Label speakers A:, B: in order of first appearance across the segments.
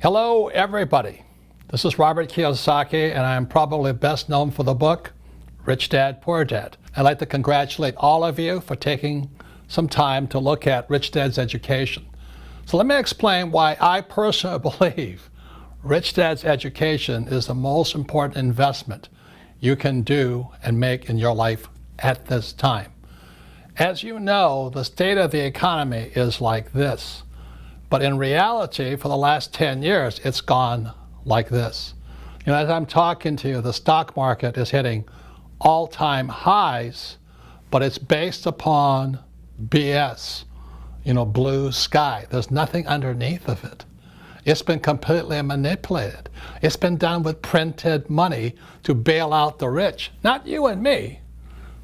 A: Hello, everybody. This is Robert Kiyosaki, and I am probably best known for the book, Rich Dad, Poor Dad. I'd like to congratulate all of you for taking some time to look at Rich Dad's education. So let me explain why I personally believe Rich Dad's education is the most important investment you can do and make in your life at this time. As you know, the state of the economy is like this. But in reality, for the last 10 years, it's gone like this. You know, as I'm talking to you, the stock market is hitting all-time highs, but it's based upon BS, blue sky. There's nothing underneath of it. It's been completely manipulated. It's been done with printed money to bail out the rich. Not you and me,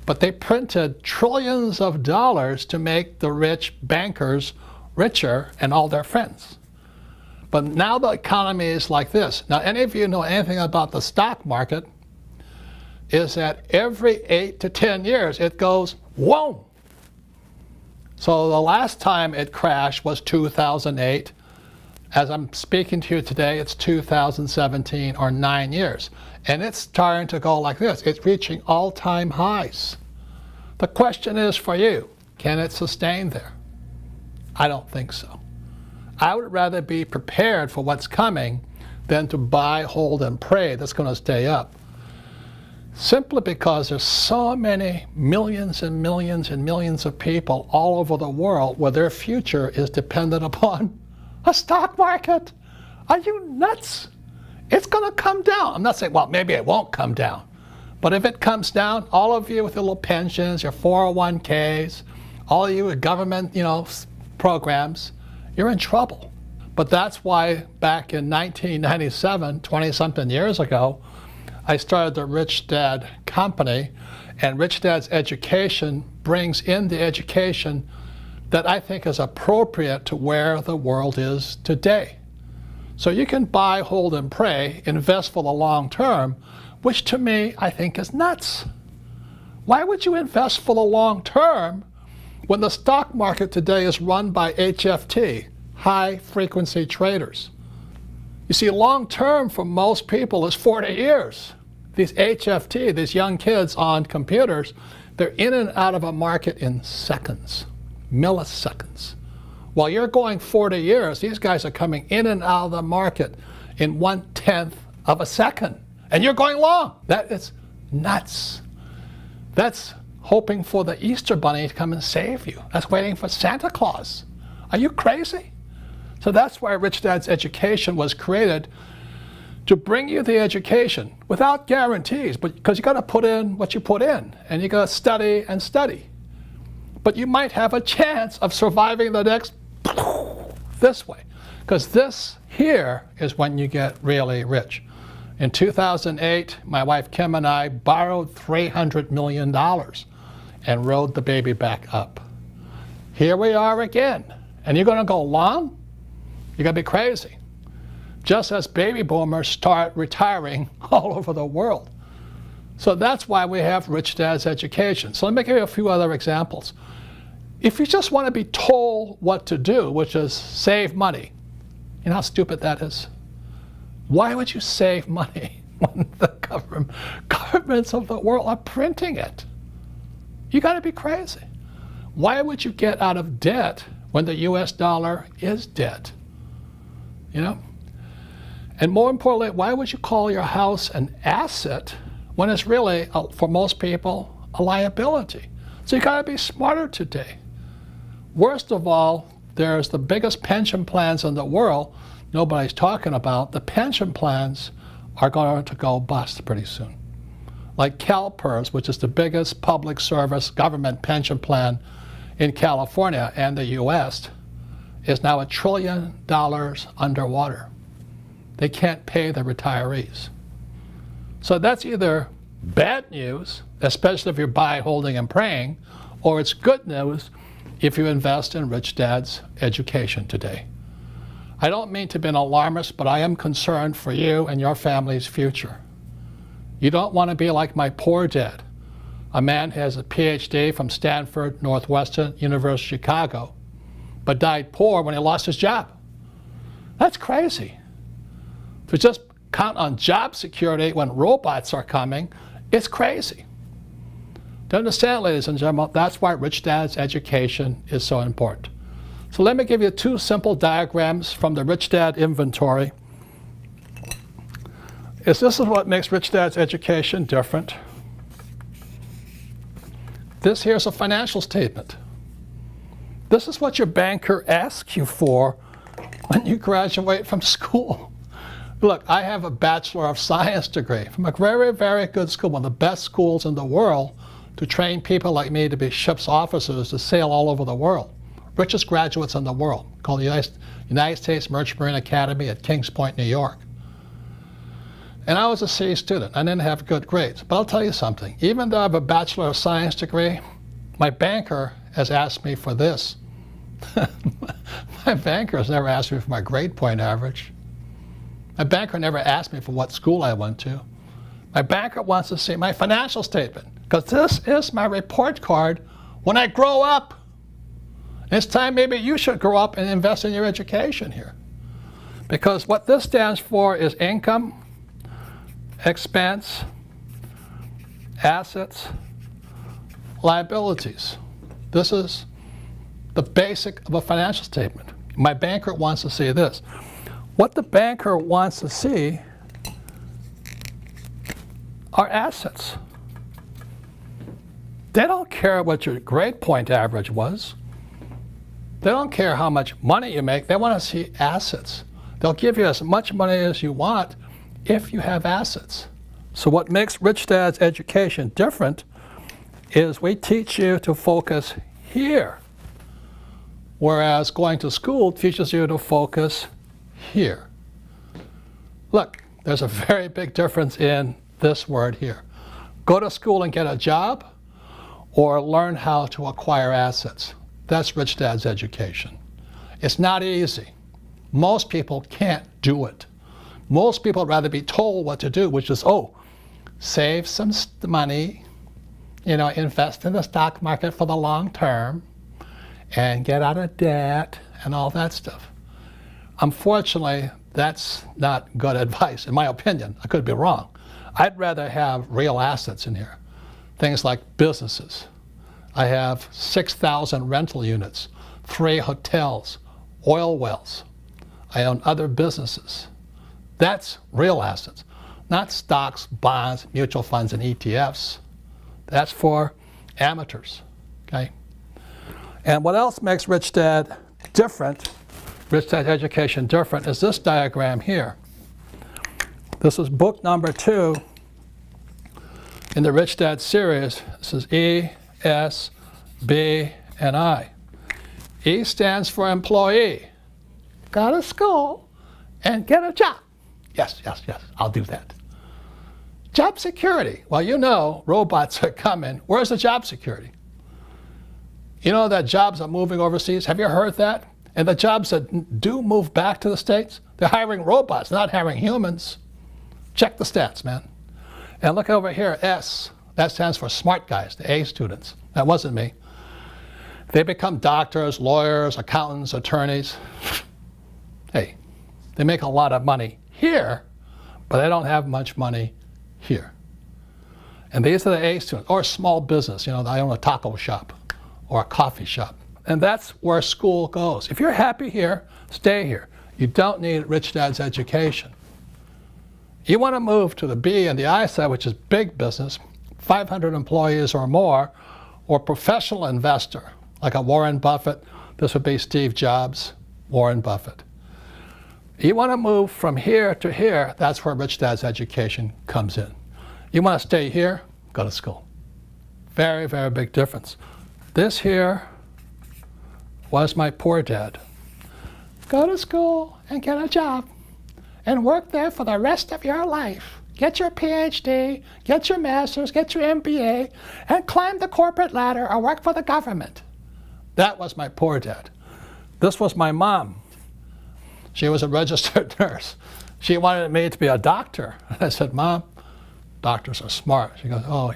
A: but they printed trillions of dollars to make the rich bankers richer and all their friends. But now the economy is like this. Now, any of you know anything about the stock market is that every 8 to 10 years it goes, whoa. So the last time it crashed was 2008. As I'm speaking to you today, it's 2017, or 9 years. And it's starting to go like this. It's reaching all-time highs. The question is for you, can it sustain there? I don't think so. I would rather be prepared for what's coming than to buy, hold, and pray that's going to stay up. Simply because there's so many millions and millions and millions of people all over the world where their future is dependent upon a stock market. Are you nuts? It's going to come down. I'm not saying, well, maybe it won't come down. But if it comes down, all of you with your little pensions, your 401ks, all of you with government, programs, you're in trouble. But that's why back in 1997, 20-something years ago, I started the Rich Dad Company, and Rich Dad's education brings in the education that I think is appropriate to where the world is today. So you can buy, hold, and pray, invest for the long term, which to me, I think is nuts. Why would you invest for the long term when the stock market today is run by HFT, high-frequency traders? You see, long-term for most people is 40 years. These HFT, these young kids on computers, they're in and out of a market in seconds, milliseconds. While you're going 40 years, these guys are coming in and out of the market in 1/10 of a second. And you're going long. That is nuts. That's hoping for the Easter Bunny to come and save you. That's waiting for Santa Claus. Are you crazy? So that's why Rich Dad's education was created, to bring you the education without guarantees, but because you got to put in what you put in, and you got to study and study. But you might have a chance of surviving the next this way, because this here is when you get really rich. In 2008, my wife Kim and I borrowed $300 million and rode the baby back up. Here we are again. And you're going to go long? You're going to be crazy. Just as baby boomers start retiring all over the world. So that's why we have Rich Dad's education. So let me give you a few other examples. If you just want to be told what to do, which is save money, you know how stupid that is? Why would you save money when the governments of the world are printing it? You got to be crazy. Why would you get out of debt when the US dollar is debt? And more importantly, why would you call your house an asset when it's really, for most people, a liability? So you got to be smarter today. Worst of all, there's the biggest pension plans in the world nobody's talking about. The pension plans are going to go bust pretty soon. Like CalPERS, which is the biggest public service government pension plan in California and the US, is now $1 trillion underwater. They can't pay the retirees. So that's either bad news, especially if you're buy, holding, and praying, or it's good news if you invest in Rich Dad's education today. I don't mean to be an alarmist, but I am concerned for you and your family's future. You don't want to be like my poor dad, a man who has a PhD from Stanford, Northwestern, University of Chicago, but died poor when he lost his job. That's crazy. To just count on job security when robots are coming, it's crazy. To understand, ladies and gentlemen, that's why Rich Dad's education is so important. So let me give you two simple diagrams from the Rich Dad inventory. This is what makes Rich Dad's education different. This here's a financial statement. This is what your banker asks you for when you graduate from school. Look, I have a Bachelor of Science degree from a very, very good school, one of the best schools in the world to train people like me to be ship's officers to sail all over the world. Richest graduates in the world, called the United States Merchant Marine Academy at Kings Point, New York. And I was a C student. I didn't have good grades. But I'll tell you something. Even though I have a Bachelor of Science degree, my banker has asked me for this. My banker has never asked me for my grade point average. My banker never asked me for what school I went to. My banker wants to see my financial statement, because this is my report card when I grow up. It's time maybe you should grow up and invest in your education here. Because what this stands for is income, expense, assets, liabilities. This is the basic of a financial statement. My banker wants to see this. What the banker wants to see are assets. They don't care what your grade point average was. They don't care how much money you make. They want to see assets. They'll give you as much money as you want if you have assets. So what makes Rich Dad's education different is we teach you to focus here, whereas going to school teaches you to focus here. Look, there's a very big difference in this word here. Go to school and get a job, or learn how to acquire assets. That's Rich Dad's education. It's not easy. Most people can't do it. Most people would rather be told what to do, which is, oh, save some money, invest in the stock market for the long term, and get out of debt, and all that stuff. Unfortunately, that's not good advice, in my opinion. I could be wrong. I'd rather have real assets in here. Things like businesses. I have 6,000 rental units, 3 hotels, oil wells. I own other businesses. That's real assets, not stocks, bonds, mutual funds, and ETFs. That's for amateurs, okay? And what else makes Rich Dad different, Rich Dad education different, is this diagram here. This is book number 2 in the Rich Dad series. This is E, S, B, and I. E stands for employee. Go to school and get a job. Yes, I'll do that. Job security. Well, robots are coming. Where's the job security? You know that jobs are moving overseas? Have you heard that? And the jobs that do move back to the States, they're hiring robots, not hiring humans. Check the stats, man. And look over here, S. That stands for smart guys, the A students. That wasn't me. They become doctors, lawyers, accountants, attorneys. Hey, they make a lot of money here, but they don't have much money here. And these are the A students, or small business. I own a taco shop or a coffee shop. And that's where school goes. If you're happy here, stay here. You don't need Rich Dad's education. You want to move to the B and the I side, which is big business, 500 employees or more, or professional investor, like a Warren Buffett. This would be Steve Jobs, Warren Buffett. You want to move from here to here, that's where Rich Dad's education comes in. You want to stay here, go to school. Very, very big difference. This here was my poor dad. Go to school and get a job and work there for the rest of your life. Get your PhD, get your master's, get your MBA, and climb the corporate ladder or work for the government. That was my poor dad. This was my mom. She was a registered nurse. She wanted me to be a doctor. I said, Mom, doctors are smart. She goes, oh,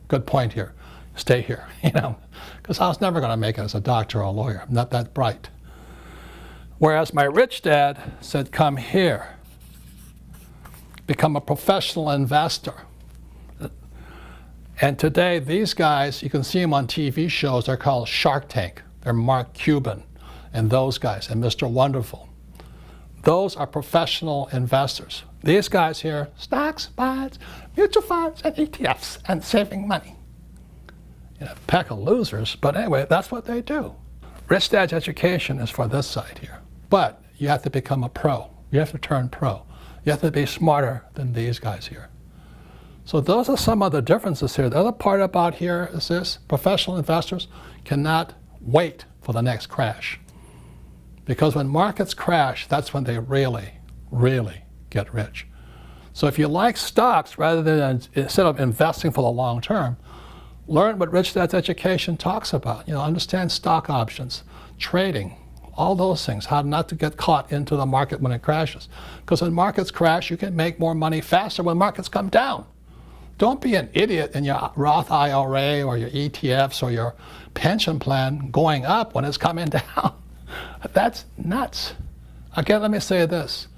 A: good point here. Stay here, because I was never going to make it as a doctor or a lawyer. I'm not that bright. Whereas my rich dad said, come here. become a professional investor. And today, these guys, you can see them on TV shows, they're called Shark Tank. They're Mark Cuban and those guys, and Mr. Wonderful. Those are professional investors. These guys here, stocks, bonds, mutual funds, and ETFs, and saving money. A pack of losers, but anyway, that's what they do. Rich Dad's Education is for this side here. But you have to become a pro. You have to turn pro. You have to be smarter than these guys here. So those are some of the differences here. The other part about here is this: professional investors cannot wait for the next crash. Because when markets crash, that's when they really, really get rich. So if you like stocks, rather than instead of investing for the long term, learn what Rich Dad's Education talks about. Understand stock options, trading, all those things, how not to get caught into the market when it crashes. Because when markets crash, you can make more money faster when markets come down. Don't be an idiot in your Roth IRA or your ETFs or your pension plan going up when it's coming down. That's nuts. Again, let me say this.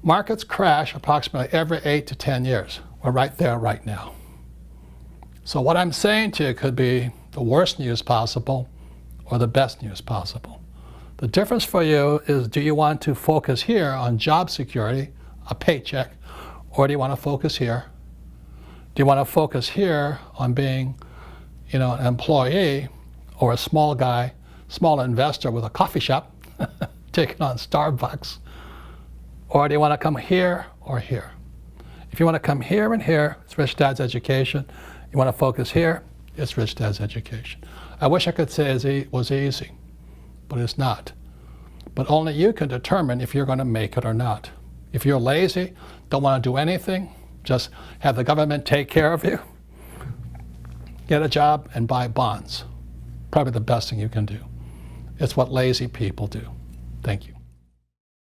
A: Markets crash approximately every 8 to 10 years. We're right there right now. So what I'm saying to you could be the worst news possible or the best news possible. The difference for you is, do you want to focus here on job security, a paycheck, or do you want to focus here? Do you want to focus here on being, an employee or a small guy, small investor with a coffee shop, taking on Starbucks? Or do you want to come here or here? If you want to come here and here, it's Rich Dad's Education. You want to focus here, it's Rich Dad's Education. I wish I could say it was easy, but it's not. But only you can determine if you're going to make it or not. If you're lazy, don't want to do anything, just have the government take care of you, get a job and buy bonds. Probably the best thing you can do. It's what lazy people do. Thank you.